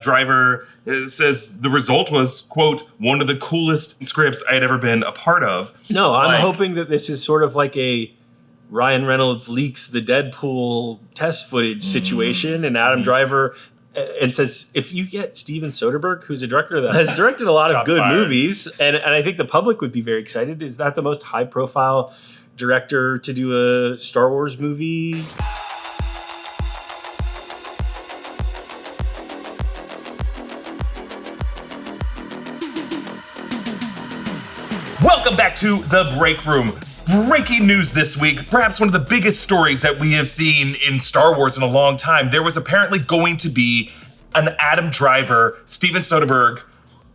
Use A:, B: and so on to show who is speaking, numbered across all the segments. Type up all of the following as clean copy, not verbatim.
A: Driver says the result was, quote, one of the coolest scripts I had ever been a part of.
B: No, I'm hoping that this is sort of like a Ryan Reynolds leaks the Deadpool test footage situation, and Adam Driver and says, if you get Steven Soderbergh, who's a director that has directed a lot of good movies, and I think the public would be very excited. Is that the most high-profile director to do a Star Wars movie?
A: Welcome back to The Breakroom. Breaking news this week, perhaps one of the biggest stories that we have seen in Star Wars in a long time. There was apparently going to be an Adam Driver, Steven Soderbergh,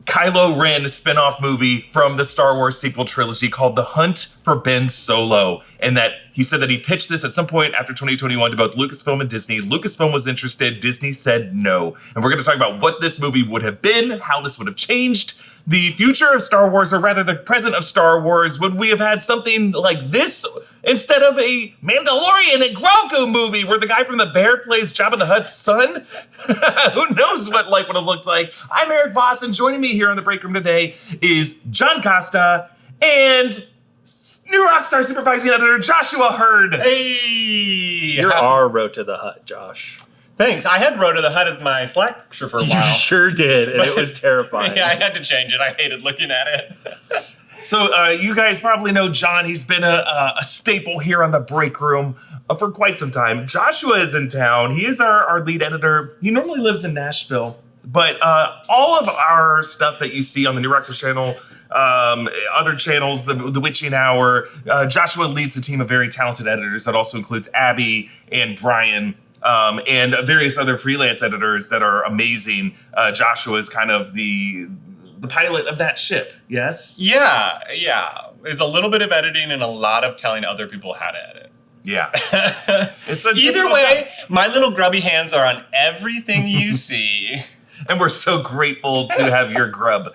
A: Kylo Ren spin-off movie from the Star Wars sequel trilogy called The Hunt for Ben Solo. And that he said that he pitched this at some point after 2021 to both Lucasfilm and Disney. Lucasfilm was interested, Disney said no. And we're going to talk about what this movie would have been, how this would have changed the future of Star Wars, or rather the present of Star Wars. Would we have had something like this instead of a Mandalorian and Grogu movie where the guy from The Bear plays Jabba the Hutt's son? Who knows what life would have looked like? I'm Erik Voss, and joining me here on The Breakroom today is John Costa and new Rockstars supervising editor Joshua Hurd.
C: Hey!
B: You're our Road to the Hut, Josh.
C: Thanks. I had Road to the Hut as my Slack picture for a while.
B: You sure did, and it was terrifying.
C: Yeah, I had to change it. I hated looking at it.
A: So you guys probably know John. He's been a staple here on The Breakroom for quite some time. Joshua is in town. He is our lead editor. He normally lives in Nashville. But all of our stuff that you see on the New Rockstars channel, other channels, the Witching Hour, Joshua leads a team of very talented editors that also includes Abby and Brian and various other freelance editors that are amazing. Joshua is kind of the pilot of that ship, yes?
C: Yeah. It's a little bit of editing and a lot of telling other people how to edit.
A: Yeah. It's
C: Either way, my little grubby hands are on everything you see.
A: And we're so grateful to have your grub.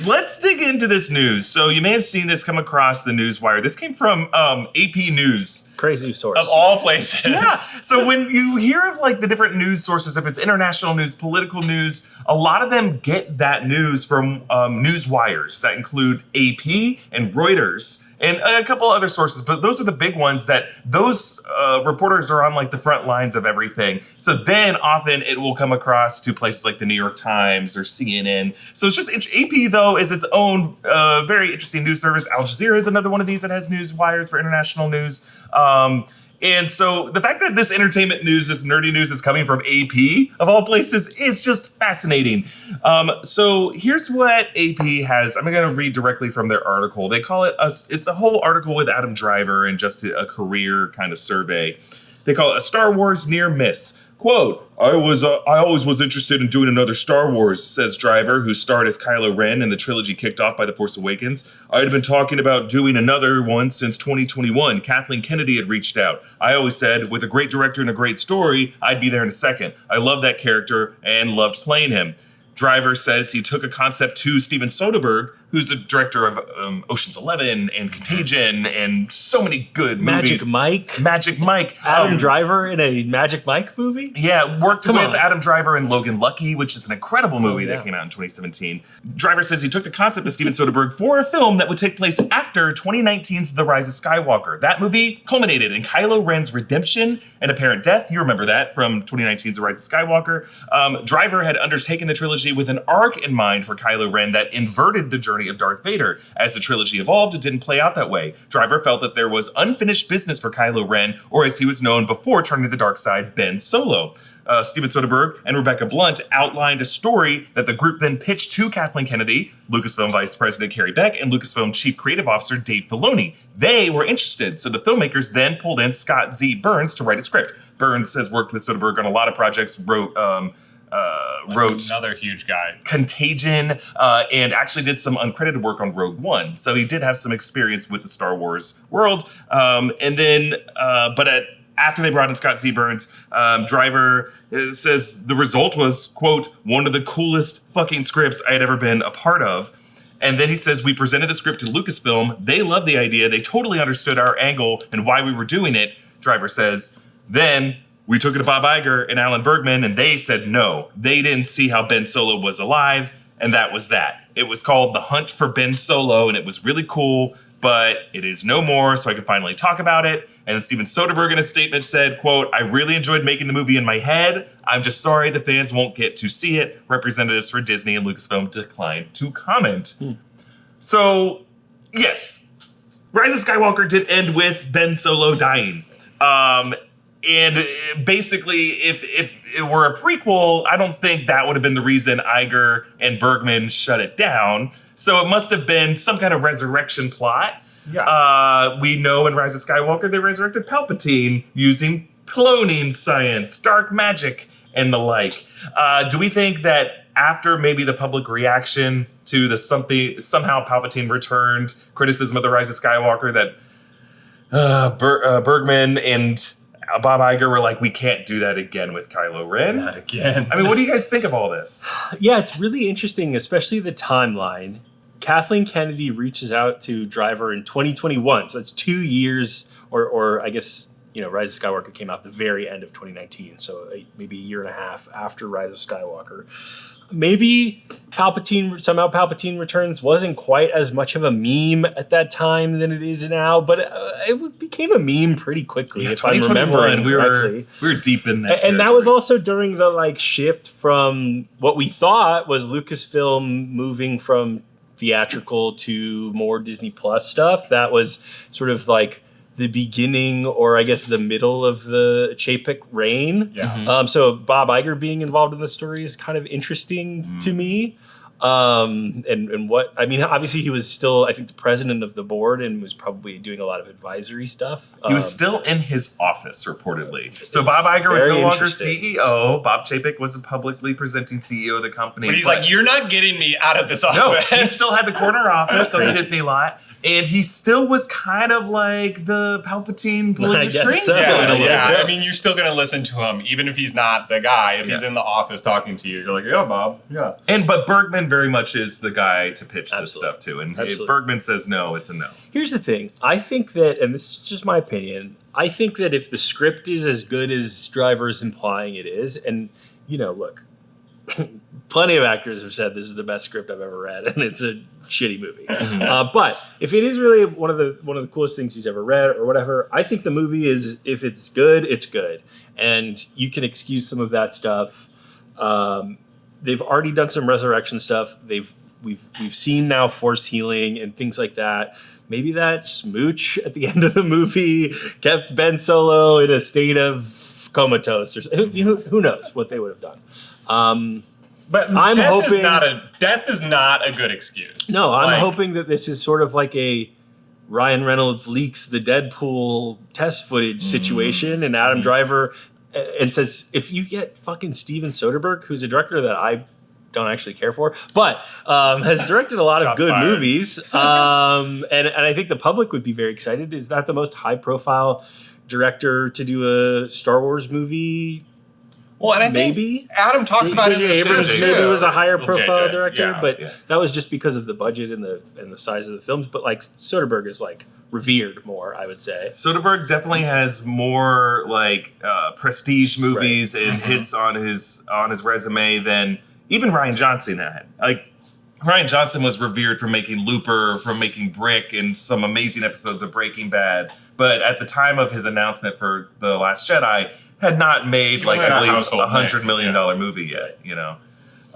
A: Let's dig into this news. So you may have seen this come across the newswire. This came from AP News.
B: Crazy source.
C: Of all places.
A: Yeah. So when you hear of like the different news sources, if it's international news, political news, a lot of them get that news from news wires that include AP and Reuters and a couple other sources, but those are the big ones that those reporters are on like the front lines of everything. So then often it will come across to places like the New York Times or CNN. So it's just, AP though is its own very interesting news service. Al Jazeera is another one of these that has news wires for international news. And so the fact that this entertainment news, this nerdy news is coming from AP of all places is just fascinating. So here's what AP has. I'm going to read directly from their article. They call it, it's a whole article with Adam Driver and just a career kind of survey. They call it a Star Wars near miss. Quote, I always was interested in doing another Star Wars, says Driver, who starred as Kylo Ren in the trilogy kicked off by The Force Awakens. I had been talking about doing another one since 2021. Kathleen Kennedy had reached out. I always said, with a great director and a great story, I'd be there in a second. I love that character and loved playing him. Driver says he took a concept to Steven Soderbergh, who's the director of Ocean's 11 and Contagion and so many good movies. Magic Mike.
B: Adam Driver in a Magic Mike movie?
A: Yeah, worked with Adam Driver in Logan Lucky, which is an incredible movie that came out in 2017. Driver says he took the concept of Steven Soderbergh for a film that would take place after 2019's The Rise of Skywalker. That movie culminated in Kylo Ren's redemption and apparent death. You remember that from 2019's The Rise of Skywalker. Driver had undertaken the trilogy with an arc in mind for Kylo Ren that inverted the journey of Darth Vader. As the trilogy evolved, it didn't play out that way. Driver felt that there was unfinished business for Kylo Ren, or as he was known before turning to the dark side, Ben Solo. Steven Soderbergh and Rebecca Blunt outlined a story that the group then pitched to Kathleen Kennedy, Lucasfilm Vice President Carrie Beck, and Lucasfilm Chief Creative Officer Dave Filoni. They were interested, so the filmmakers then pulled in Scott Z. Burns to write a script. Burns has worked with Soderbergh on a lot of projects, wrote
C: another huge guy,
A: Contagion, and actually did some uncredited work on Rogue One. So he did have some experience with the Star Wars world. After they brought in Scott Z. Burns, Driver says the result was, quote, one of the coolest fucking scripts I had ever been a part of. And then he says, we presented the script to Lucasfilm. They loved the idea. They totally understood our angle and why we were doing it. Driver says, then we took it to Bob Iger and Alan Bergman, and they said no. They didn't see how Ben Solo was alive, and that was that. It was called The Hunt for Ben Solo, and it was really cool, but it is no more, so I can finally talk about it. And then Steven Soderbergh in a statement said, quote, I really enjoyed making the movie in my head. I'm just sorry the fans won't get to see it. Representatives for Disney and Lucasfilm declined to comment. So, yes, Rise of Skywalker did end with Ben Solo dying. And basically, if it were a prequel, I don't think that would have been the reason Iger and Bergman shut it down. So it must have been some kind of resurrection plot. Yeah. We know in Rise of Skywalker they resurrected Palpatine using cloning science, dark magic, and the like. Do we think that after maybe the public reaction to the somehow Palpatine returned criticism of the Rise of Skywalker that Bergman and Bob Iger were like, we can't do that again with Kylo Ren?
C: Not again.
A: I mean, what do you guys think of all this?
B: Yeah, it's really interesting, especially the timeline. Kathleen Kennedy reaches out to Driver in 2021, so that's 2 years, or I guess, Rise of Skywalker came out the very end of 2019, so maybe a year and a half after Rise of Skywalker. Maybe Palpatine Returns wasn't quite as much of a meme at that time than it is now, but it became a meme pretty quickly, if I'm remembering correctly.
A: We were deep in that
B: and that was also during the shift from what we thought was Lucasfilm moving from theatrical to more Disney Plus stuff. That was sort of like the beginning, or I guess the middle of the Chapek reign.
C: Yeah.
B: So Bob Iger being involved in the story is kind of interesting to me. And what, I mean, obviously he was still, I think, the president of the board and was probably doing a lot of advisory stuff.
A: He was still in his office, reportedly. So Bob Iger was no longer CEO. Bob Chapek was the publicly presenting CEO of the company.
C: But he's like, you're not getting me out of this office.
A: No, he still had the corner office on the Disney lot. And he still was kind of like the Palpatine pulling the strings.
B: So.
C: Yeah. I mean, you're still going to listen to him, even if he's not the guy. If he's in the office talking to you, you're like, yeah, Bob, yeah.
A: But Bergman very much is the guy to pitch this stuff to. And if Bergman says no, it's a no.
B: Here's the thing. I think that, and this is just my opinion, I think that if the script is as good as Driver is implying it is, and, look, plenty of actors have said this is the best script I've ever read, and it's a shitty movie. But if it is really one of the coolest things he's ever read or whatever, I think the movie is, if it's good, it's good, and you can excuse some of that stuff. They've already done some resurrection stuff. We've seen now Force healing and things like that. Maybe that smooch at the end of the movie kept Ben Solo in a state of comatose, or who knows what they would have done.
C: But
B: I'm hoping
C: death is not a good excuse.
B: No, I'm hoping that this is sort of like a Ryan Reynolds leaks the Deadpool test footage situation, and Adam Driver and says, if you get fucking Steven Soderbergh, who's a director that I don't actually care for, but has directed a lot of good movies, and I think the public would be very excited. Is that the most high profile director to do a Star Wars movie?
C: Well, and I think Adam talks about it in the
B: Abrams
C: show,
B: maybe was a higher profile
C: JJ,
B: director, but that was just because of the budget and the size of the films. But Soderbergh is revered more, I would say. Soderbergh
A: definitely has more prestige movies and hits on his resume than even Rian Johnson had. Rian Johnson was revered for making Looper, for making Brick, and some amazing episodes of Breaking Bad. But at the time of his announcement for The Last Jedi, had not made I believe $100 million movie yet.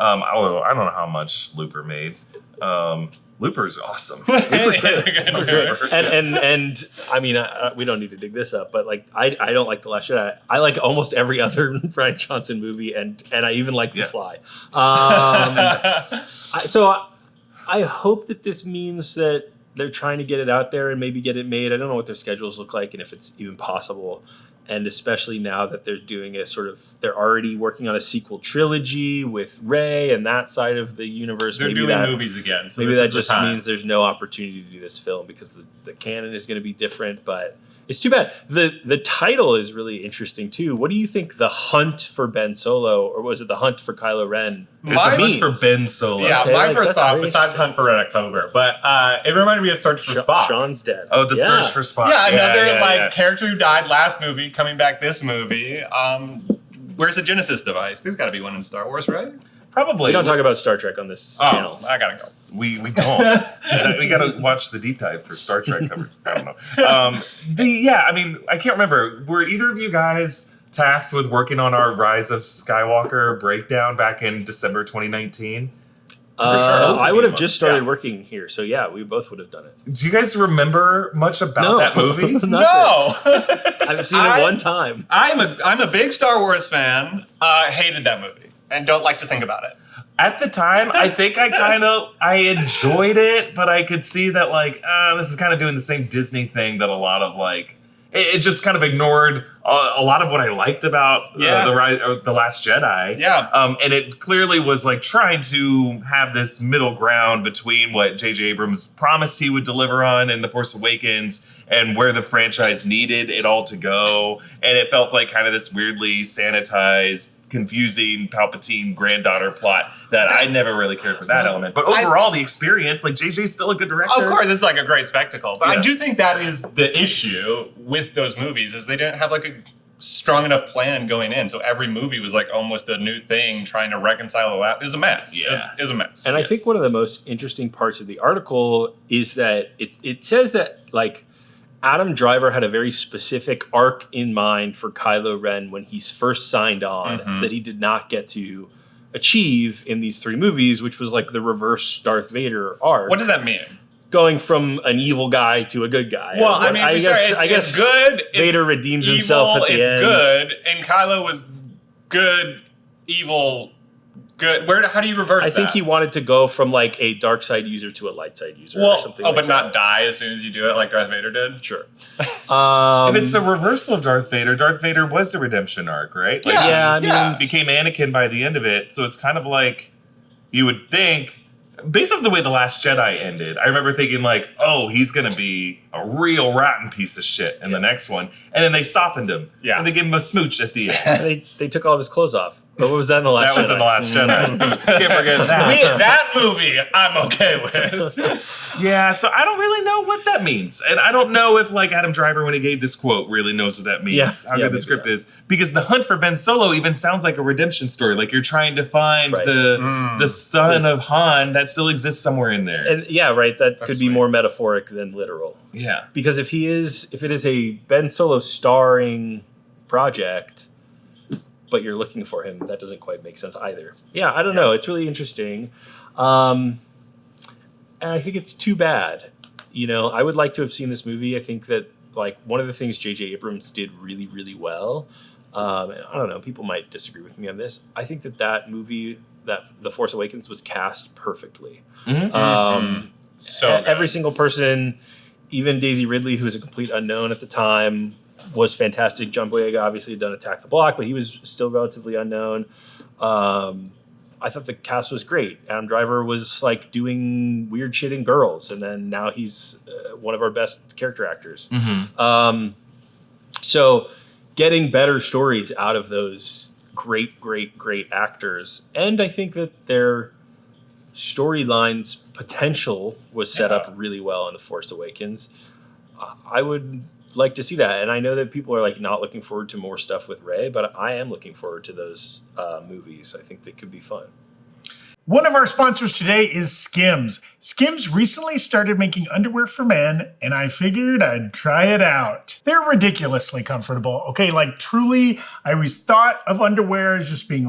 A: Although I don't know how much Looper made. Looper's awesome. Looper's great.
B: And I mean, we don't need to dig this up, but I don't like The Last Jedi. I like almost every other Rian Johnson movie, and I even like The Fly. So I hope that this means that they're trying to get it out there and maybe get it made. I don't know what their schedules look like and if it's even possible. And especially now that they're doing they're already working on a sequel trilogy with Rey and that side of the universe.
C: They're doing movies again. So
B: maybe that just means there's no opportunity to do this film because the canon is going to be different. But It's too bad. The title is really interesting too. What do you think the hunt for Ben Solo, or was it the hunt for Kylo Ren?
A: It's a hunt for Ben Solo.
C: Yeah,
B: Okay,
C: my
B: like,
C: first
B: that's
C: thought,
B: very
C: besides Hunt for Red October, but it reminded me of Search for Spock.
B: Sean's dead.
A: Oh, the search for Spock.
C: Yeah, another character who died last movie coming back this movie. Where's the Genesis device? There's got to be one in Star Wars, right?
A: Probably.
B: We don't talk about Star Trek on this channel.
C: I gotta go.
A: We don't. We got to watch the deep dive for Star Trek coverage. I don't know. I mean, I can't remember. Were either of you guys tasked with working on our Rise of Skywalker breakdown back in December 2019?
B: I would have just started working here, so yeah, we both would have done it.
A: Do you guys remember much about that movie?
C: No.
B: I've seen it one time.
C: I'm a big Star Wars fan. Hated that movie and don't like to think about it.
A: At the time, I think I enjoyed it, but I could see that this is kind of doing the same Disney thing that a lot of it just kind of ignored a lot of what I liked about the Last Jedi.
C: Yeah.
A: And it clearly was trying to have this middle ground between what J.J. Abrams promised he would deliver on in The Force Awakens and where the franchise needed it all to go. And it felt like kind of this weirdly sanitized, confusing Palpatine granddaughter plot that I never really cared for that element. But overall, the experience, JJ's still a good director.
C: Of course, it's a great spectacle. But I do think that is the issue with those movies is they didn't have a strong enough plan going in. So every movie was almost a new thing trying to reconcile all that. It was a mess.
A: Yeah.
C: It was a mess.
B: And I think one of the most interesting parts of the article is that it says that Adam Driver had a very specific arc in mind for Kylo Ren when he first signed on that he did not get to achieve in these 3 movies, which was the reverse Darth Vader arc.
C: What does that mean?
B: Going from an evil guy to a good guy.
C: Well, I mean,
B: I guess
C: it's good.
B: Vader redeems himself at the end.
C: It's good, and Kylo was good, evil, good. How do you reverse that?
B: I think he wanted to go from a dark side user to a light side user or something
C: but not die as soon as you do it like Darth Vader did?
B: Sure.
A: If it's a reversal of Darth Vader was the redemption arc, right? He became Anakin by the end of it, so it's kind of you would think, based off the way The Last Jedi ended, I remember thinking he's going to be a real rotten piece of shit in the next one. And then they softened him. Yeah. And they gave him a smooch at the end.
B: they took all of his clothes off. But what was that in The Last Jedi?
A: That was in The Last Jedi. Can't forget that.
C: That movie I'm okay with.
A: Yeah, so I don't really know what that means. And I don't know if Adam Driver, when he gave this quote, really knows what that means. How good the script is. Because the hunt for Ben Solo even sounds like a redemption story. You're trying to find the son of Han that still exists somewhere in there.
B: And that could be more metaphoric than literal.
A: Yeah.
B: Because if it is a Ben Solo starring project, but you're looking for him, that doesn't quite make sense either. Yeah, I don't know. It's really interesting. And I think it's too bad. I would like to have seen this movie. I think that one of the things J.J. Abrams did really, really well, and I don't know, people might disagree with me on this. I think that movie, that The Force Awakens, was cast perfectly.
C: So
B: every single person, even Daisy Ridley, who was a complete unknown at the time, was fantastic. John Boyega obviously had done Attack the Block, but he was still relatively unknown. I thought the cast was great. Adam Driver was doing weird shit in Girls, and then now he's one of our best character actors. So getting better stories out of those great actors, and I think that their storylines potential was set up really well in The Force Awakens. I would like to see that, and I know that people are not looking forward to more stuff with Rey, but I am looking forward to those movies. I think they could be fun.
D: One of our sponsors today is Skims. Skims recently started making underwear for men, and I figured I'd try it out. They're ridiculously comfortable. Okay, truly, I always thought of underwear as just being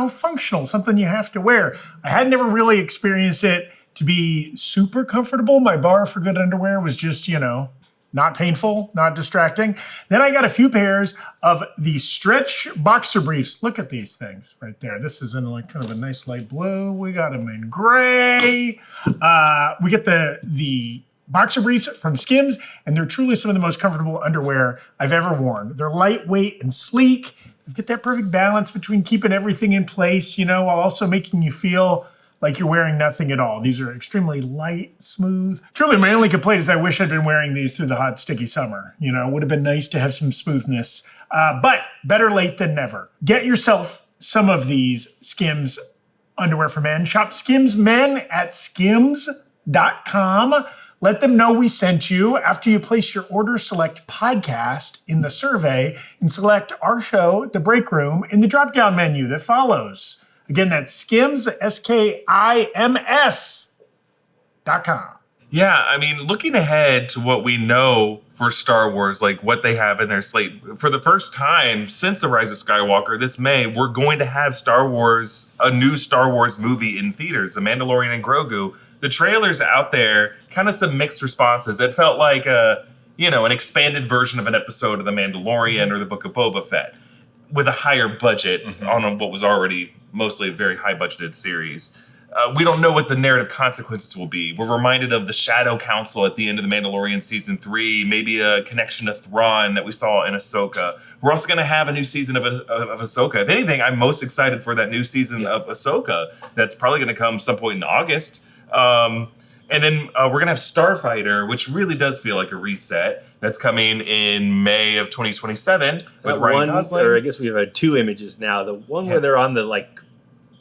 D: functional, something you have to wear. I had never really experienced it to be super comfortable. My bar for good underwear was just, not painful, not distracting. Then I got a few pairs of the stretch boxer briefs. Look at these things right there. This is in kind of a nice light blue. We got them in gray. We get the boxer briefs from Skims, and they're truly some of the most comfortable underwear I've ever worn. They're lightweight and sleek. You get that perfect balance between keeping everything in place, while also making you feel like you're wearing nothing at all. These are extremely light, smooth. Truly, my only complaint is I wish I'd been wearing these through the hot, sticky summer. You know, it would have been nice to have some smoothness. But better late than never. Get yourself some of these Skims underwear for men. Shop Skims Men at skims.com. Let them know we sent you. After you place your order, select podcast in the survey and select our show, The Breakroom, in the drop-down menu that follows. Again, that's Skims, SKIMS.com.
A: Yeah, I mean, looking ahead to what we know for Star Wars, like what they have in their slate, for the first time since The Rise of Skywalker this May, we're going to have a new Star Wars movie in theaters, The Mandalorian and Grogu. The trailers out there, kind of some mixed responses. It felt like an expanded version of an episode of The Mandalorian or the Book of Boba Fett with a higher budget on what was already mostly a very high budgeted series. We don't know what the narrative consequences will be. We're reminded of the Shadow Council at the end of The Mandalorian Season 3, maybe a connection to Thrawn that we saw in Ahsoka. We're also going to have a new season of Ahsoka. If anything, I'm most excited for that new season of Ahsoka that's probably going to come some point in August. And then we're going to have Starfighter, which really does feel like a reset. That's coming in May of 2027 with Ryan Gosling.
B: Or I guess we have two images now. The one where they're on the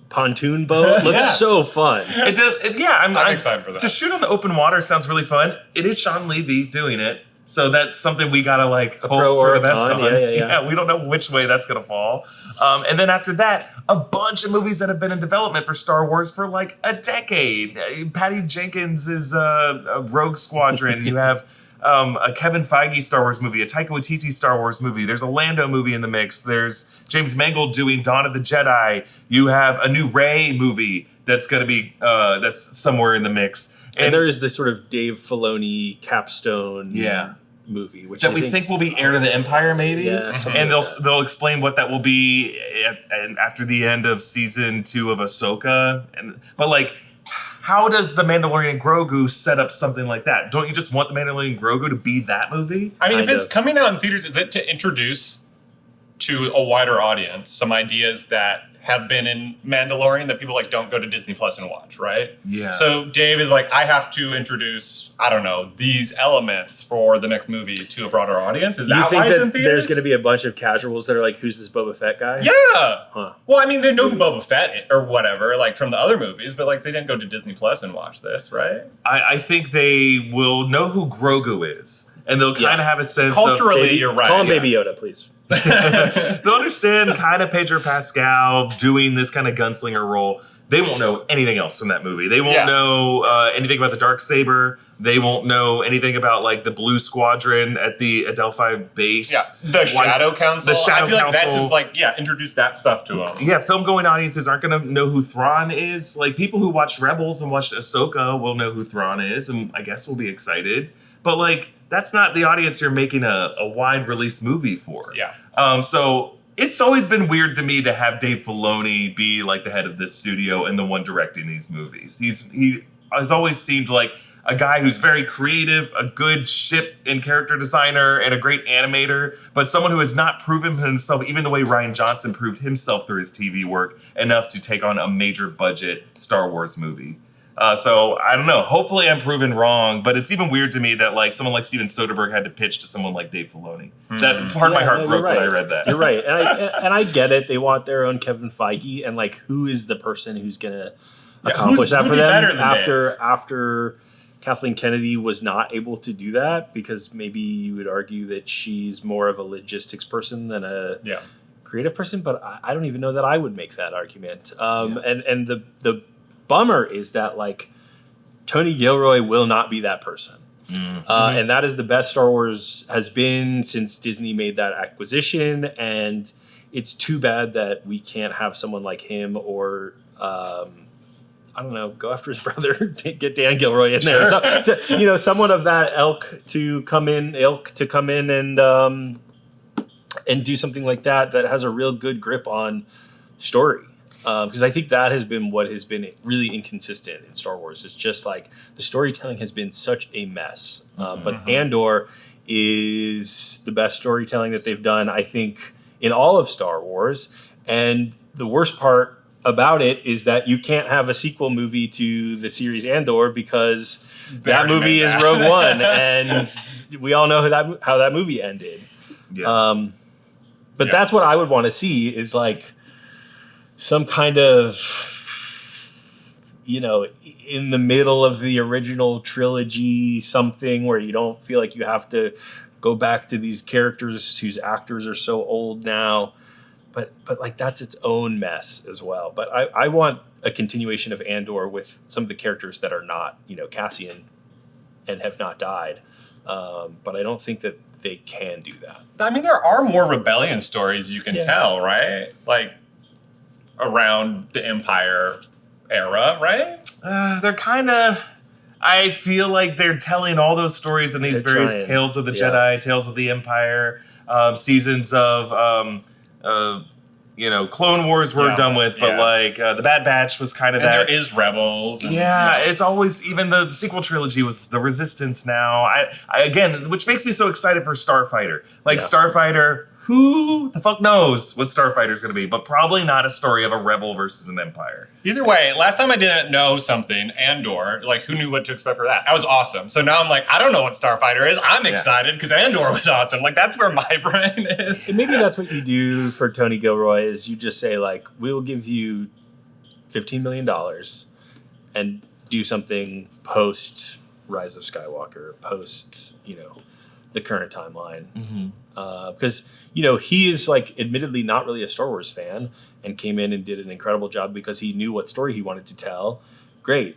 B: pontoon boat looks so fun.
A: It does. I'm
C: excited for that.
A: To shoot on the open water sounds really fun. It is Sean Levy doing it, so that's something we gotta hope for the best on. Yeah, we don't know which way that's gonna fall. And then after that, a bunch of movies that have been in development for Star Wars for like a decade. Patty Jenkins is a Rogue Squadron. You have a Kevin Feige Star Wars movie, a Taika Waititi Star Wars movie. There's a Lando movie in the mix. There's James Mangold doing Dawn of the Jedi. You have a new Rey movie that's going to be that's somewhere in the mix.
B: And there is this sort of Dave Filoni capstone movie, which
A: we think will be Heir to the Empire, maybe.
B: Yeah,
A: and they'll explain what that will be after the end of season 2 of Ahsoka. But how does The Mandalorian and Grogu set up something like that? Don't you just want The Mandalorian and Grogu to be that movie?
C: I mean, if it's coming out in theaters, is it to introduce to a wider audience some ideas that have been in Mandalorian that people don't go to Disney Plus and watch, right?
A: Yeah.
C: So Dave is I have to introduce, I don't know, these elements for the next movie to a broader audience. Is that why it's in theaters?
B: There's going to be a bunch of casuals that are who's this Boba Fett guy?
C: Yeah.
B: Huh.
C: Well, I mean, they know who Boba Fett is, or whatever, from the other movies, but they didn't go to Disney Plus and watch this, right?
A: I think they will know who Grogu is, and they'll kind of have a sense
C: culturally, you're right.
B: Call him Baby Yoda, please.
A: They'll understand kind of Pedro Pascal doing this kind of gunslinger role. They won't know anything else from that movie. They won't know anything about the Darksaber. They won't know anything about the Blue Squadron at the Adelphi base.
C: Yeah, the Shadow Council.
A: The Shadow Council.
C: That's just introduce that stuff to them.
A: Yeah, film-going audiences aren't going to know who Thrawn is. People who watched Rebels and watched Ahsoka will know who Thrawn is, and I guess will be excited. But that's not the audience you're making a wide release movie for.
C: Yeah.
A: So it's always been weird to me to have Dave Filoni be the head of this studio and the one directing these movies. He has always seemed like a guy who's very creative, a good ship and character designer, and a great animator, but someone who has not proven himself, even the way Rian Johnson proved himself through his TV work, enough to take on a major budget Star Wars movie. So I don't know. Hopefully I'm proven wrong, but it's even weird to me that someone like Steven Soderbergh had to pitch to someone like Dave Filoni. That part of my heart broke when I read that.
B: You're right, and I get it. They want their own Kevin Feige, and who is the person who's going to accomplish that for them after Kathleen Kennedy was not able to do that, because maybe you would argue that she's more of a logistics person than a creative person. But I don't even know that I would make that argument. And the bummer is that Tony Gilroy will not be that person. And that is the best Star Wars has been since Disney made that acquisition. And it's too bad that we can't have someone like him or, I don't know, go after his brother, get Dan Gilroy in there. So, someone of that ilk to come in and do something like that has a real good grip on story. Because I think that has been what has been really inconsistent in Star Wars. It's just the storytelling has been such a mess. But Andor is the best storytelling that they've done, I think, in all of Star Wars. And the worst part about it is that you can't have a sequel movie to the series Andor because that movie is Rogue One, and we all know how that movie ended.
A: Yeah.
B: But that's what I would want to see is like some kind of, in the middle of the original trilogy, something where you don't feel like you have to go back to these characters whose actors are so old now. But like that's its own mess as well. But I want a continuation of Andor with some of the characters that are not, Cassian and have not died. But I don't think that they can do that.
C: I mean, there are more rebellion stories you can tell, right? Like around the Empire era, right?
A: They're kind of... I feel like they're telling all those stories in these various tales of the Jedi, tales of the Empire, seasons of... Clone Wars we're done with, but the Bad Batch was kind of
C: and
A: that.
C: There is Rebels. And,
A: it's always, even the sequel trilogy was the Resistance now. I again, which makes me so excited for Starfighter. Starfighter, who the fuck knows what Starfighter's going to be, but probably not a story of a rebel versus an empire.
C: Either way, last time I didn't know something, Andor, who knew what to expect for that? That was awesome. So now I'm like, I don't know what Starfighter is. I'm excited because Andor was awesome. That's where my brain is.
B: And maybe that's what you do for Tony Gilroy is you just say we'll give you $15 million and do something post Rise of Skywalker, post, the current timeline. Because, he is admittedly not really a Star Wars fan and came in and did an incredible job because he knew what story he wanted to tell. Great.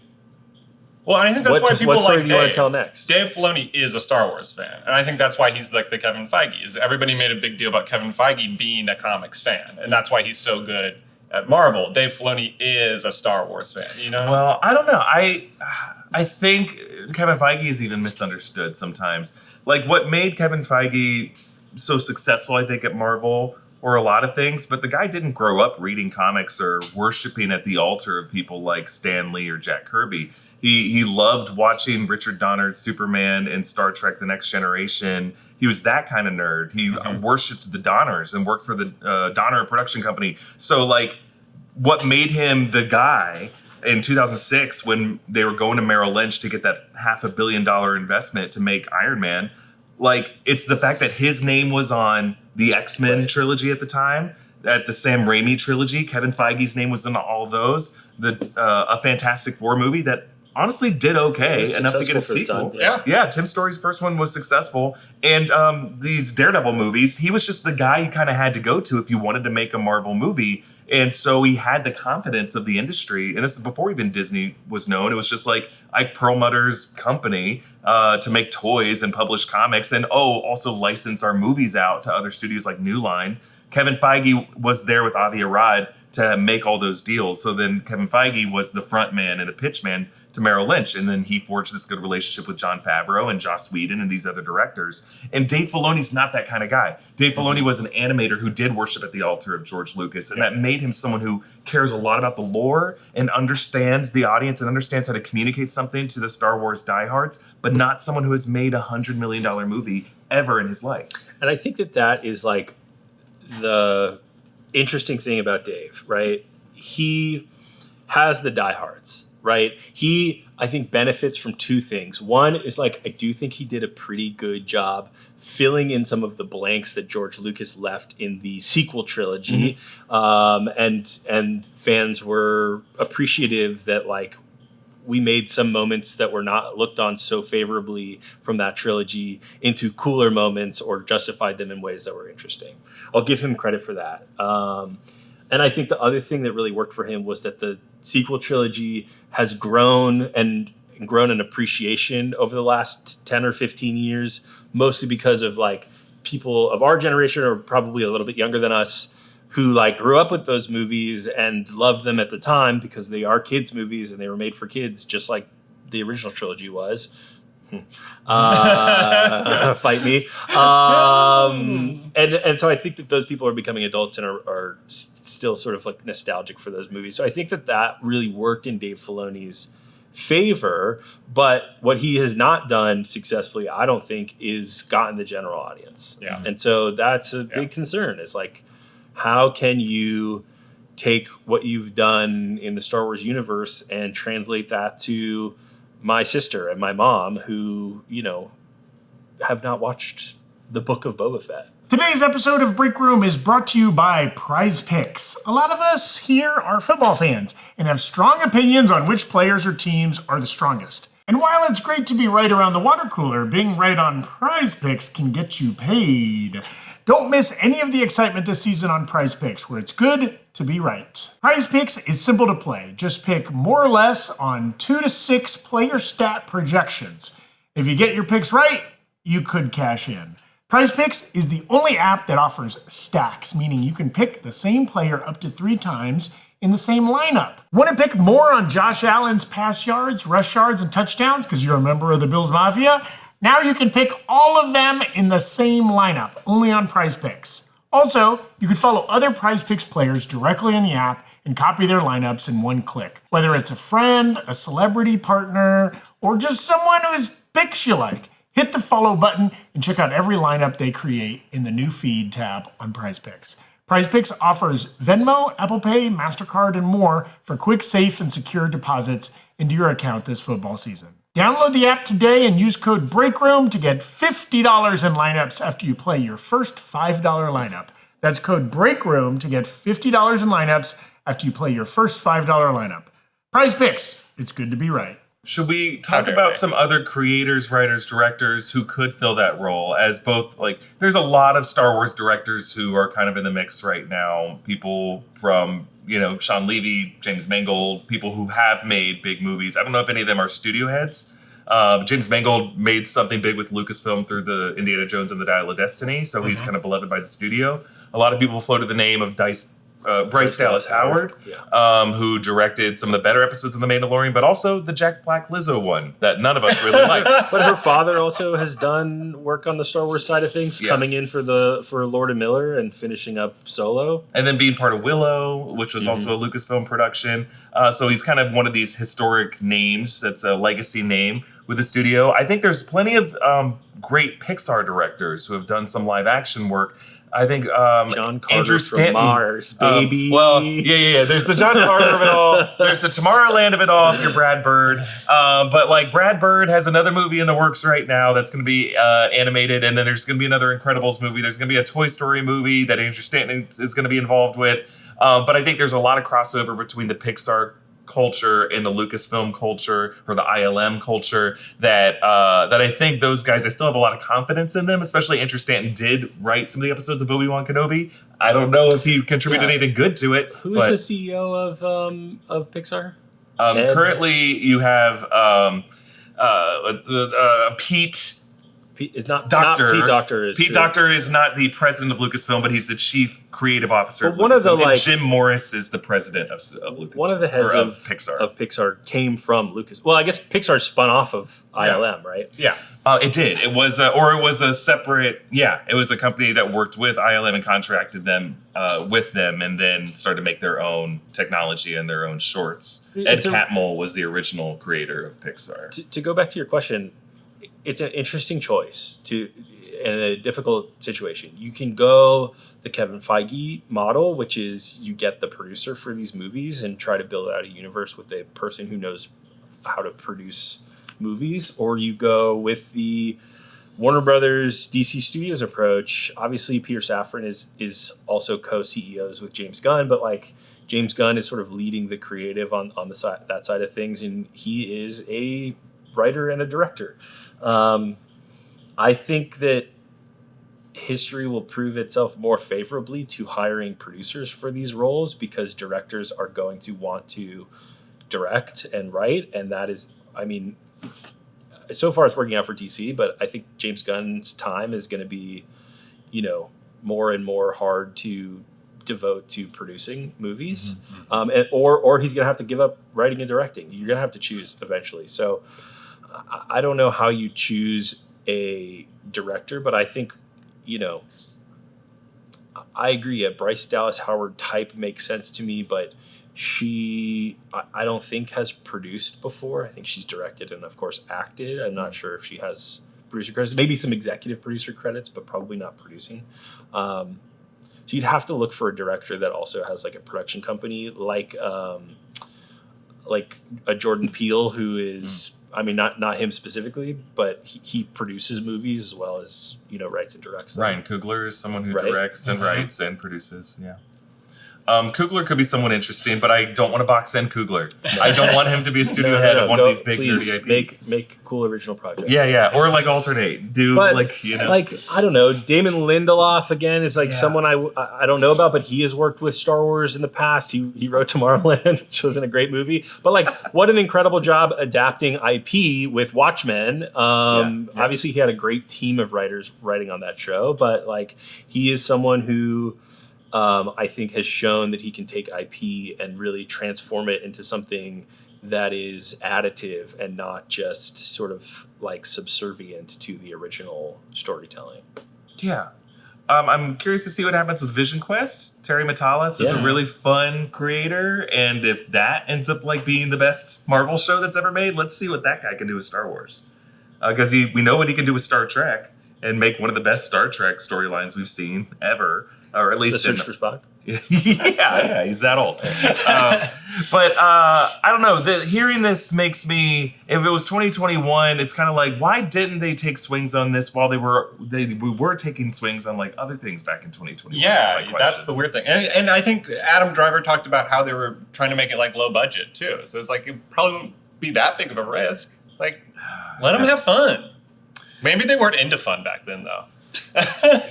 C: Well, I think that's why people
B: what story
C: like
B: do you want to tell next?
C: Dave Filoni is a Star Wars fan. And I think that's why he's like the Kevin Feige. Is everybody made a big deal about Kevin Feige being a comics fan. And that's why he's so good at Marvel. Dave Filoni is a Star Wars fan,
A: Well, I don't know. I think Kevin Feige is even misunderstood sometimes. What made Kevin Feige so successful, I think, at Marvel were a lot of things, but the guy didn't grow up reading comics or worshiping at the altar of people like Stan Lee or Jack Kirby. He loved watching Richard Donner's Superman and Star Trek: The Next Generation. He was that kind of nerd. He worshipped the Donners and worked for the Donner production company. So, what made him the guy in 2006 when they were going to Merrill Lynch to get that $500 million investment to make Iron Man, it's the fact that his name was on the X-Men trilogy at the time, at the Sam Raimi trilogy. Kevin Feige's name was in all of those. A Fantastic Four movie that honestly did okay, enough to get a sequel. Tim Story's first one was successful. And these Daredevil movies, he was just the guy you kind of had to go to if you wanted to make a Marvel movie. And so he had the confidence of the industry. And this is before even Disney was known. It was just Ike Perlmutter's company to make toys and publish comics. And also license our movies out to other studios like New Line. Kevin Feige was there with Avi Arad to make all those deals. So then Kevin Feige was the front man and the pitch man to Merrill Lynch. And then he forged this good relationship with Jon Favreau and Joss Whedon and these other directors. And Dave Filoni's not that kind of guy. Dave Filoni was an animator who did worship at the altar of George Lucas. And that made him someone who cares a lot about the lore and understands the audience and understands how to communicate something to the Star Wars diehards, but not someone who has made $100 million movie ever in his life.
B: And I think that is the interesting thing about Dave, right? He has the diehards, right? He, I think, benefits from two things. One is I do think he did a pretty good job filling in some of the blanks that George Lucas left in the sequel trilogy. And fans were appreciative that we made some moments that were not looked on so favorably from that trilogy into cooler moments or justified them in ways that were interesting. I'll give him credit for that. And I think the other thing that really worked for him was that the sequel trilogy has grown in appreciation over the last 10 or 15 years, mostly because of people of our generation or probably a little bit younger than us who grew up with those movies and loved them at the time because they are kids' movies and they were made for kids, just like the original trilogy was. Fight me. And so I think that those people are becoming adults and are still sort of nostalgic for those movies. So I think that really worked in Dave Filoni's favor. But what he has not done successfully, I don't think, is gotten the general audience.
C: Yeah.
B: And so that's a big concern. Is how can you take what you've done in the Star Wars universe and translate that to my sister and my mom who, have not watched the Book of Boba Fett.
D: Today's episode of Breakroom is brought to you by Prize Picks. A lot of us here are football fans and have strong opinions on which players or teams are the strongest. And while it's great to be right around the water cooler, being right on Prize Picks can get you paid. Don't miss any of the excitement this season on Prize Picks, where it's good to be right. Prize Picks is simple to play. Just pick more or less on 2 to 6 player stat projections. If you get your picks right, you could cash in. Prize Picks is the only app that offers stacks, meaning you can pick the same player up to 3 times in the same lineup. Want to pick more on Josh Allen's pass yards, rush yards, and touchdowns because you're a member of the Bills Mafia? Now you can pick all of them in the same lineup, only on Prize Picks. Also, you can follow other Prize Picks players directly in the app and copy their lineups in one click. Whether it's a friend, a celebrity partner, or just someone whose picks you like. Hit the follow button and check out every lineup they create in the new feed tab on Prize Picks. Prize Picks offers Venmo, Apple Pay, MasterCard, and more for quick, safe, and secure deposits into your account this football season. Download the app today and use code BREAKROOM to get $50 in lineups after you play your first $5 lineup. That's code BREAKROOM to get $50 in lineups after you play your first $5 lineup. Prize Picks, it's good to be right.
A: Should we talk about some other creators, writers, directors who could fill that role as both, there's a lot of Star Wars directors who are kind of in the mix right now. People from, Sean Levy, James Mangold, people who have made big movies. I don't know if any of them are studio heads. James Mangold made something big with Lucasfilm through the Indiana Jones and the Dial of Destiny, so he's kind of beloved by the studio. A lot of people floated the name of Bryce Dallas Howard, who directed some of the better episodes of The Mandalorian, but also the Jack Black Lizzo one that none of us really liked.
B: But her father also has done work on the Star Wars side of things, coming in for Lord and Miller and finishing up Solo.
A: And then being part of Willow, which was also a Lucasfilm production. So he's kind of one of these historic names that's a legacy name with the studio. I think there's plenty of great Pixar directors who have done some live action work. I think
B: John Carter
A: Andrew Stanton,
B: from Mars, baby.
A: There's the John Carter of it all. There's the Tomorrowland of it all. If you're Brad Bird, but Brad Bird has another movie in the works right now that's going to be animated, and then there's going to be another Incredibles movie. There's going to be a Toy Story movie that Andrew Stanton is going to be involved with. But I think there's a lot of crossover between the Pixar culture and the Lucasfilm culture or the ILM culture that I think those guys, I still have a lot of confidence in them, especially Andrew Stanton did write some of the episodes of Obi-Wan Kenobi. I don't know if he contributed anything good to it.
B: Who's the CEO of Pixar?
A: Currently you have Pete.
B: It's not
A: Doctor.
B: Not Pete Docter.
A: Pete Docter is not the president of Lucasfilm, but he's the chief creative officer.
B: But one of the
A: and Jim Morris is the president of Lucasfilm.
B: One of the heads of Pixar came from Lucas. Well, I guess Pixar spun off of ILM, right?
A: Yeah, it did. It was a separate. Yeah, it was a company that worked with ILM and contracted them with them, and then started to make their own technology and their own shorts. Ed Catmull was the original creator of Pixar.
B: To go back to your question. It's an interesting choice in a difficult situation. You can go the Kevin Feige model, which is you get the producer for these movies and try to build out a universe with a person who knows how to produce movies, or you go with the Warner Brothers DC Studios approach. Obviously, Peter Safran is also co-CEOs with James Gunn, but James Gunn is sort of leading the creative on the side, that side of things, and he is a writer and a director. I think that history will prove itself more favorably to hiring producers for these roles because directors are going to want to direct and write. And that is, so far it's working out for DC, but I think James Gunn's time is going to be, more and more hard to devote to producing movies. Or he's going to have to give up writing and directing. You're going to have to choose eventually. So I don't know how you choose a director, but I think, I agree. A Bryce Dallas Howard type makes sense to me, but she, I don't think has produced before. I think she's directed and, of course, acted. I'm not sure if she has producer credits. Maybe some executive producer credits, but probably not producing. So you'd have to look for a director that also has like a production company, like a Jordan Peele, who is, I mean, not him specifically, but he produces movies as well as, writes and directs them.
A: Ryan Coogler is someone who
B: Right.
A: directs and writes and produces. Yeah. Coogler could be someone interesting, but I don't want to box in Coogler. I don't want him to be a studio head of one of these big nerdy IPs.
B: Make cool original projects.
A: Yeah, or like alternate.
B: But,
A: like
B: I don't know. Damon Lindelof again is like someone I don't know about, but he has worked with Star Wars in the past. He wrote Tomorrowland, which wasn't a great movie, but like what an incredible job adapting IP with Watchmen. Obviously he had a great team of writers writing on that show, but like he is someone who I think has shown that he can take IP and really transform it into something that is additive and not just sort of like subservient to the original storytelling.
A: Yeah. I'm curious to see what happens with Vision Quest. Terry Matalas is a really fun creator, and if that ends up like being the best Marvel show that's ever made, let's see what that guy can do with Star Wars. Because we know what he can do with Star Trek and make one of the best Star Trek storylines we've seen ever. Or at least
B: The Search for Spock.
A: yeah, he's that old. But I don't know. Hearing this makes me. If it was 2021, it's kind of like, why didn't they take swings on this while we were taking swings on like other things back in 2021?
C: Yeah, that's the weird thing. And I think Adam Driver talked about how they were trying to make it like low budget too. So it's like it probably wouldn't be that big of a risk. Like, let them have fun. Maybe they weren't into fun back then though.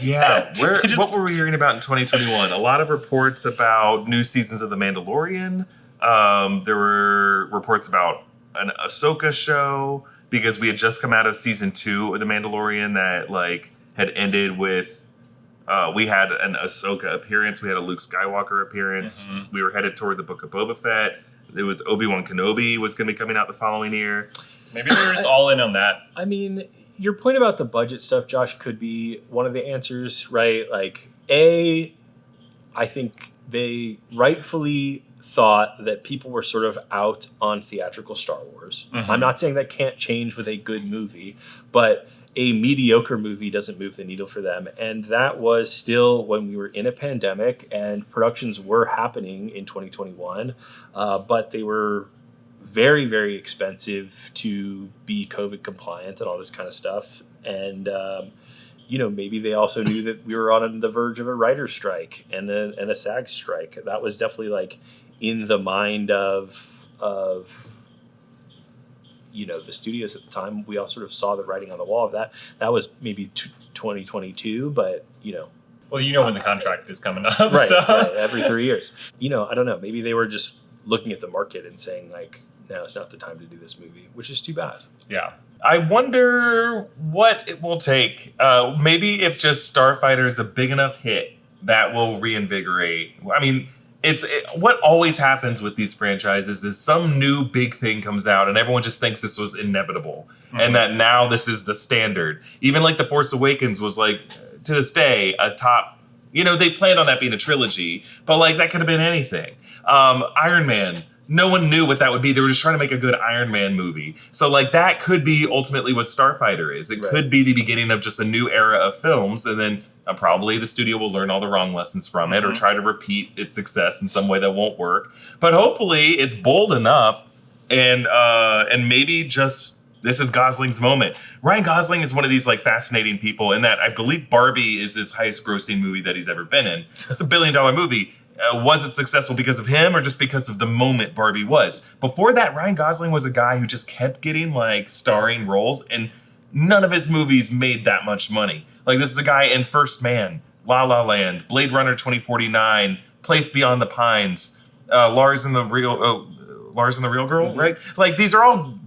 A: Yeah, what were we hearing about in 2021? A lot of reports about new seasons of The Mandalorian. There were reports about an Ahsoka show because we had just come out of season 2 of The Mandalorian that like had ended with we had an Ahsoka appearance, we had a Luke Skywalker appearance. We were headed toward the Book of Boba Fett. It was Obi-Wan Kenobi was going to be coming out the following year.
C: Maybe they were just all in on that.
B: I mean, your point about the budget stuff, Josh, could be one of the answers, right? Like, I think they rightfully thought that people were sort of out on theatrical Star Wars. I'm not saying that can't change with a good movie, but a mediocre movie doesn't move the needle for them. And that was still when we were in a pandemic and productions were happening in 2021, but they were very, very expensive to be COVID compliant and all this kind of stuff. And, maybe they also knew that we were on the verge of a writer's strike and a SAG strike. That was definitely like in the mind of the studios at the time. We all sort of saw the writing on the wall of that. That was maybe 2022, but,
C: Well, when the contract is coming up.
B: Right,
C: So.
B: right, every 3 years. I don't know. Maybe they were just looking at the market and saying like, now it's not the time to do this movie, which is too bad.
C: Yeah.
A: I wonder what it will take. Maybe if just Starfighter is a big enough hit, that will reinvigorate. I mean, what always happens with these franchises is some new big thing comes out and everyone just thinks this was inevitable and that now this is the standard. Even like The Force Awakens was like, to this day, a top, they planned on that being a trilogy, but like that could have been anything. Iron Man. No one knew what that would be. They were just trying to make a good Iron Man movie. So like that could be ultimately what Starfighter is. It could be the beginning of just a new era of films. And then probably the studio will learn all the wrong lessons from it or try to repeat its success in some way that won't work. But hopefully it's bold enough and maybe just this is Gosling's moment. Ryan Gosling is one of these like fascinating people in that I believe Barbie is his highest grossing movie that he's ever been in. It's $1 billion movie. Was it successful because of him or just because of the moment Barbie was? Before that, Ryan Gosling was a guy who just kept getting like starring roles and none of his movies made that much money. Like this is a guy in First Man, La La Land, Blade Runner 2049, Place Beyond the Pines, Lars and the Real Girl, right? Like these are all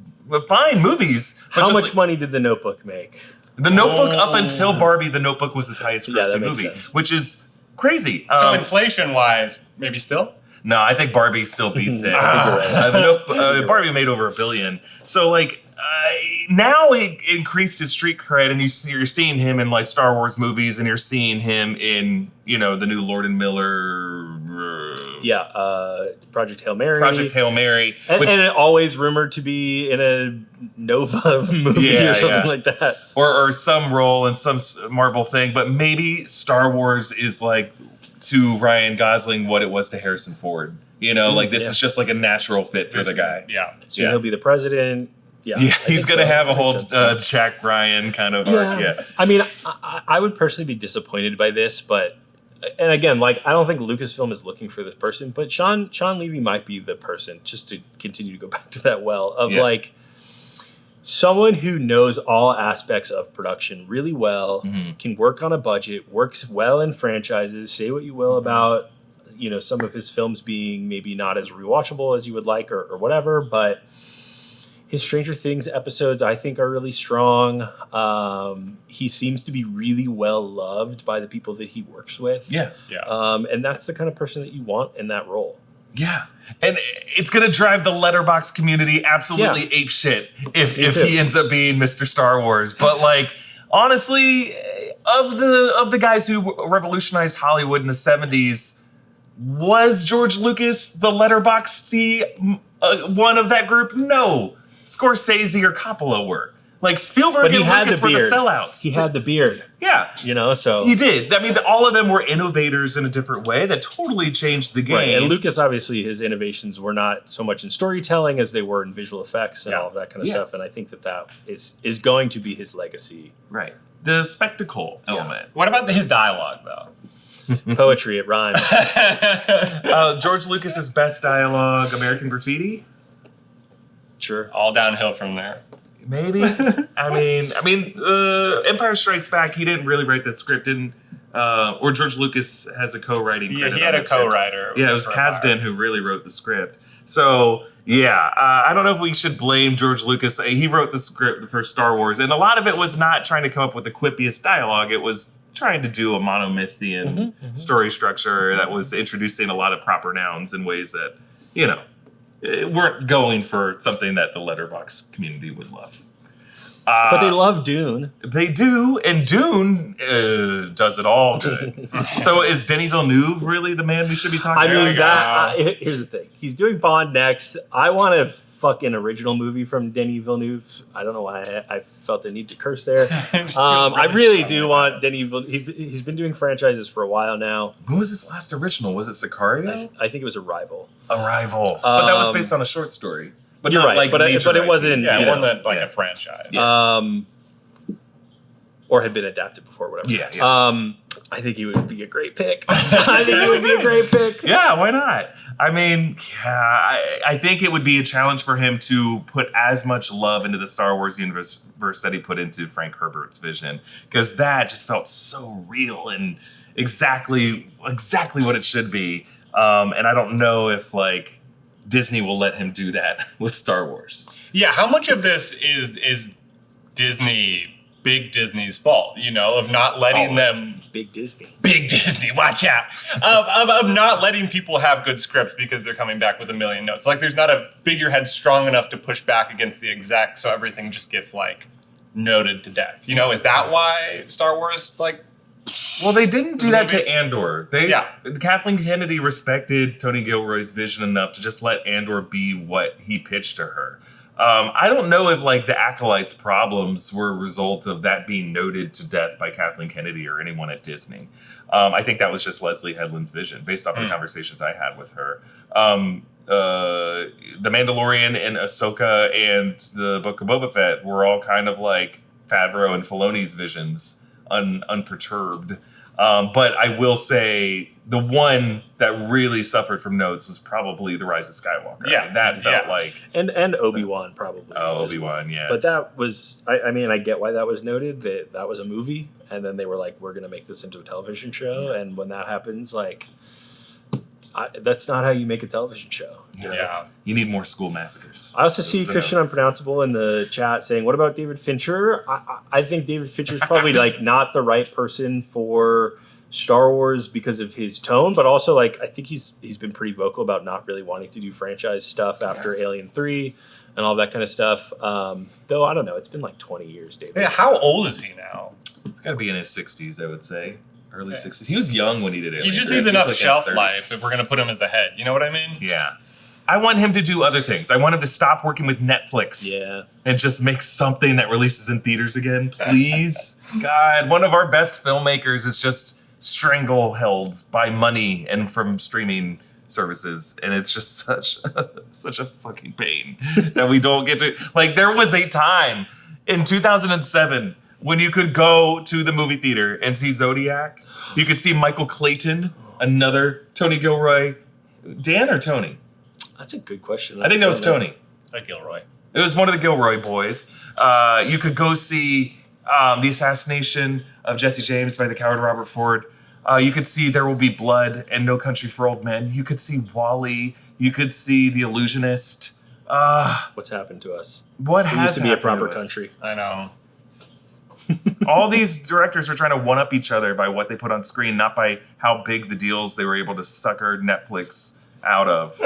A: fine movies.
B: How much money did The Notebook make?
A: The Notebook up until Barbie, The Notebook was his highest grossing movie,
B: sense.
A: Which is crazy.
C: So inflation-wise, maybe still?
A: No, I think Barbie still beats it. Barbie made over $1 billion. So like now it increased his street cred, and you're seeing him in like Star Wars movies, and you're seeing him in the new Lord and Miller.
B: Project Hail Mary.
A: And
B: it always rumored to be in a Nova movie or something like that.
A: Or some role in some Marvel thing. But maybe Star Wars is like to Ryan Gosling what it was to Harrison Ford. You know, like this is just like a natural fit for the guy.
B: So he'll be the president. Yeah,
A: he's going to have a whole Jack Ryan kind of arc. Yeah.
B: I mean, I would personally be disappointed by this, but, and again, like, I don't think Lucasfilm is looking for this person, but Sean Levy might be the person, just to continue to go back to that well, of like, someone who knows all aspects of production really well, can work on a budget, works well in franchises, say what you will about, you know, some of his films being maybe not as rewatchable as you would like or whatever, but his Stranger Things episodes, I think, are really strong. He seems to be really well loved by the people that he works with.
A: Yeah.
B: And that's the kind of person that you want in that role.
A: Yeah. And it's going to drive the Letterboxd community absolutely ape shit if he ends up being Mr. Star Wars. But like, honestly, of the guys who revolutionized Hollywood in the 70s, was George Lucas the Letterboxd one of that group? No. Scorsese or Coppola were. Like, Spielberg and Lucas were the sellouts.
B: He had the beard.
A: Yeah.
B: You know, so.
A: He did. I mean, all of them were innovators in a different way that totally changed the game.
B: Right. And Lucas, obviously, his innovations were not so much in storytelling as they were in visual effects and all of that kind of stuff. And I think that is going to be his legacy.
A: Right. The spectacle element.
C: What about his dialogue, though?
B: Poetry, it rhymes.
A: George Lucas's best dialogue, American Graffiti?
B: Sure.
C: All downhill from there.
A: Maybe. I mean, Empire Strikes Back, he didn't really write that script, or George Lucas has a co-writing credit.
C: Yeah, he had a co-writer.
A: Yeah, it was Kasdan who really wrote the script. So, yeah, I don't know if we should blame George Lucas. He wrote the script for Star Wars, and a lot of it was not trying to come up with the quippiest dialogue. It was trying to do a monomythian story structure that was introducing a lot of proper nouns in ways that, you know, weren't going for something that the Letterboxd community would love.
B: But they love Dune.
A: They do, and Dune does it all good. So is Denis Villeneuve really the man we should be talking about?
B: I mean, here's the thing. He's doing Bond next. I want a fucking original movie from Denis Villeneuve. I don't know why I felt the need to curse there. I really do want Denis Villeneuve. He's been doing franchises for a while now.
A: When was his last original? Was it Sicario?
B: I think it was Arrival.
A: Arrival. But that was based on a short story. But
B: you're right,
A: like
B: but it wasn't.
C: Yeah, one that like a franchise.
B: Or had been adapted before, whatever.
A: Yeah.
B: I think he would be a great pick. I think he would be a great pick.
A: Yeah, why not? I mean, I think it would be a challenge for him to put as much love into the Star Wars universe that he put into Frank Herbert's vision, because that just felt so real and exactly what it should be. And I don't know if like Disney will let him do that with Star Wars.
C: Yeah, how much of this is Disney? Big Disney's fault, you know, of not letting them.
B: Big Disney,
C: watch out! of not letting people have good scripts because they're coming back with a million notes. Like, there's not a figurehead strong enough to push back against the exec, so everything just gets like noted to death. You know, is that why Star Wars like?
A: Well, they didn't do that to Andor. Kathleen Kennedy respected Tony Gilroy's vision enough to just let Andor be what he pitched to her. I don't know if like the Acolyte's problems were a result of that being noted to death by Kathleen Kennedy or anyone at Disney. I think that was just Leslie Headland's vision based off the conversations I had with her. The Mandalorian and Ahsoka and the Book of Boba Fett were all kind of like Favreau and Filoni's visions, unperturbed. But I will say the one that really suffered from notes was probably The Rise of Skywalker.
C: Yeah,
A: I mean, that felt like...
B: And Obi-Wan probably.
A: Oh, Obi-Wan, yeah.
B: But that was... I mean, I get why that was noted. That was a movie. And then they were like, we're going to make this into a television show. Yeah. And when that happens, like... that's not how you make a television show.
A: You know? Yeah. You need more school massacres.
B: I also see Christian Unpronounceable in the chat saying, what about David Fincher? I think David Fincher's probably like not the right person for Star Wars because of his tone, but also like I think he's been pretty vocal about not really wanting to do franchise stuff after Alien 3 and all that kind of stuff. Though I don't know, it's been like 20 years, David.
C: Yeah, how old is he now?
A: It's got to be in his 60s, I would say. Early 60s. He was young when he did it.
C: He just needs enough shelf life if we're going to put him as the head. You know what I mean?
A: Yeah. I want him to do other things. I want him to stop working with Netflix.
B: Yeah.
A: And just make something that releases in theaters again, please. God, one of our best filmmakers is just strangled by money and from streaming services, and it's just such a fucking pain that we don't get to. Like, there was a time in 2007 when you could go to the movie theater and see Zodiac. You could see Michael Clayton, another Tony Gilroy. Dan or Tony?
B: That's a good question.
A: I think that was Tony.
C: Like Gilroy.
A: It was one of the Gilroy boys. You could go see The Assassination of Jesse James by the coward Robert Ford. You could see There Will Be Blood and No Country for Old Men. You could see Wall-E. You could see The Illusionist.
B: What's happened to us?
A: What
B: It
A: has
B: used to be a
A: happened
B: proper
A: to us?
B: country.
C: I know.
A: All these directors are trying to one-up each other by what they put on screen, not by how big the deals they were able to sucker Netflix out of.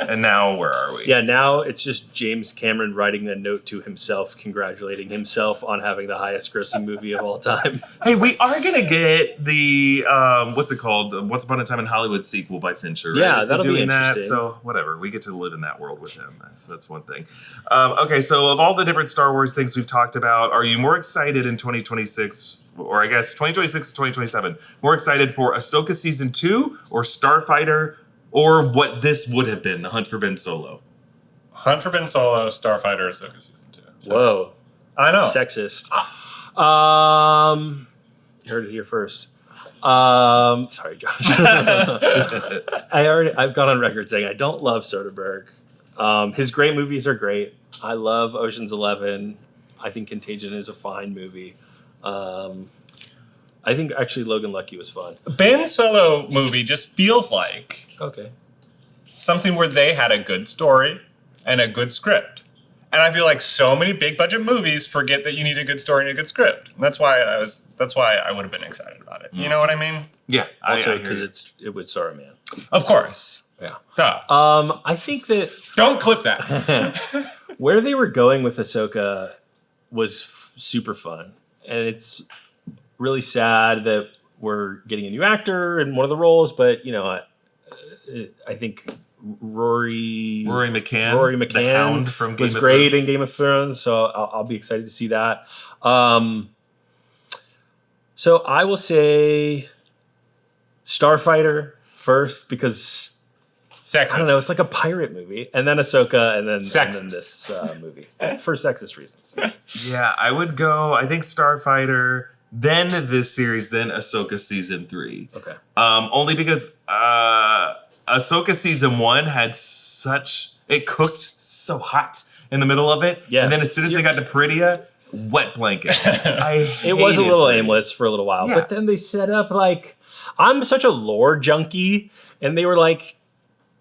A: And now, where are we?
B: Yeah, now it's just James Cameron writing a note to himself, congratulating himself on having the highest grossing movie of all time.
A: Hey, we are going to get the, what's it called? Once Upon a Time in Hollywood sequel by Fincher, right?
B: Yeah,
A: Is he
B: that'll be
A: doing that?
B: interesting.
A: So, whatever. We get to live in that world with him. So that's one thing. Okay, so of all the different Star Wars things we've talked about, are you more excited in 2026, or I guess 2026 to 2027, more excited for Ahsoka Season 2 or Starfighter, or what this would have been, The Hunt for Ben Solo?
C: Hunt for Ben Solo, Starfighter, Ahsoka Season 2.
B: Whoa.
C: I know.
B: Sexist. You heard it here first. Sorry, Josh. I've gone on record saying I don't love Soderbergh. His great movies are great. I love Ocean's 11. I think Contagion is a fine movie. I think actually Logan Lucky was fun.
C: Ben Solo movie just feels like
B: Okay.
C: something where they had a good story and a good script. And I feel like so many big budget movies forget that you need a good story and a good script. And that's why I would have been excited about it. You know what I mean?
A: Yeah.
B: Also, because it would star a man.
C: Of course.
B: Yeah.
C: Duh.
B: I think that
C: Don't clip that.
B: where they were going with Ahsoka was super fun. And it's really sad that we're getting a new actor in one of the roles, but, you know, I think Rory McCann,
A: the Hound from Game
B: was
A: of
B: great
A: Thrones.
B: in Game of Thrones, so I'll be excited to see that. So I will say Starfighter first because
C: Sexist.
B: I don't know, it's like a pirate movie, and then Ahsoka, and then
A: Sexist.
B: this movie for sexist reasons.
A: Yeah, I would go, I think Starfighter, then this series, then Ahsoka Season 3.
B: Okay.
A: Only because Ahsoka Season 1 had it cooked so hot in the middle of it.
B: Yeah.
A: And then as soon as they got to Peridia, wet blanket.
B: It was a
A: hated
B: little
A: Peridia.
B: aimless for a little while,
A: Yeah.
B: but then they set up like I'm such a lore junkie, and they were like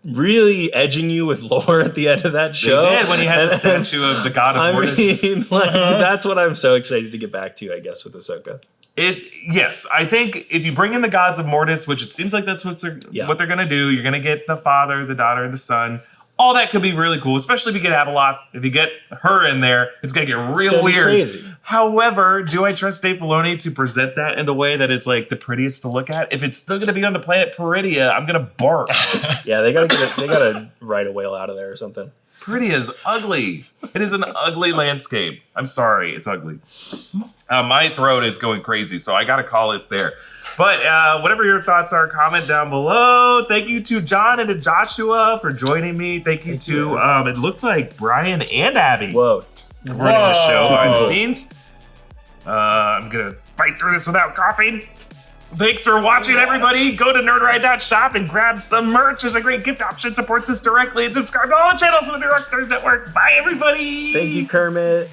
B: really edging you with lore at the end of that
A: They
B: show.
A: did when he had the statue of the god of
B: I
A: Mortis.
B: mean, like, that's what I'm so excited to get back to, I guess, with Ahsoka.
A: Yes, I think if you bring in the gods of Mortis, which it seems like that's what they're gonna do, you're gonna get the father, the daughter, the son. All that could be really cool, especially if you get Abeloth. If you get her in there, it's gonna get real
B: gonna be
A: weird.
B: crazy.
A: However, do I trust Dave Filoni to present that in the way that is like the prettiest to look at? If it's still gonna be on the planet Peridia, I'm gonna bark.
B: Yeah, they gotta write a whale out of there or something.
A: Peridia is ugly. It is an ugly landscape. I'm sorry, it's ugly. My throat is going crazy, so I gotta call it there. But whatever your thoughts are, comment down below. Thank you to John and to Joshua for joining me. Thank you to, it looked like Brian and Abby
B: Whoa.
A: running the show behind the scenes. I'm going to fight through this without coughing. Thanks for watching, everybody. Go to nerdride.shop and grab some merch. It's a great gift option. Supports us directly. And subscribe to all the channels on the Rockstars Network. Bye, everybody.
B: Thank you, Kermit.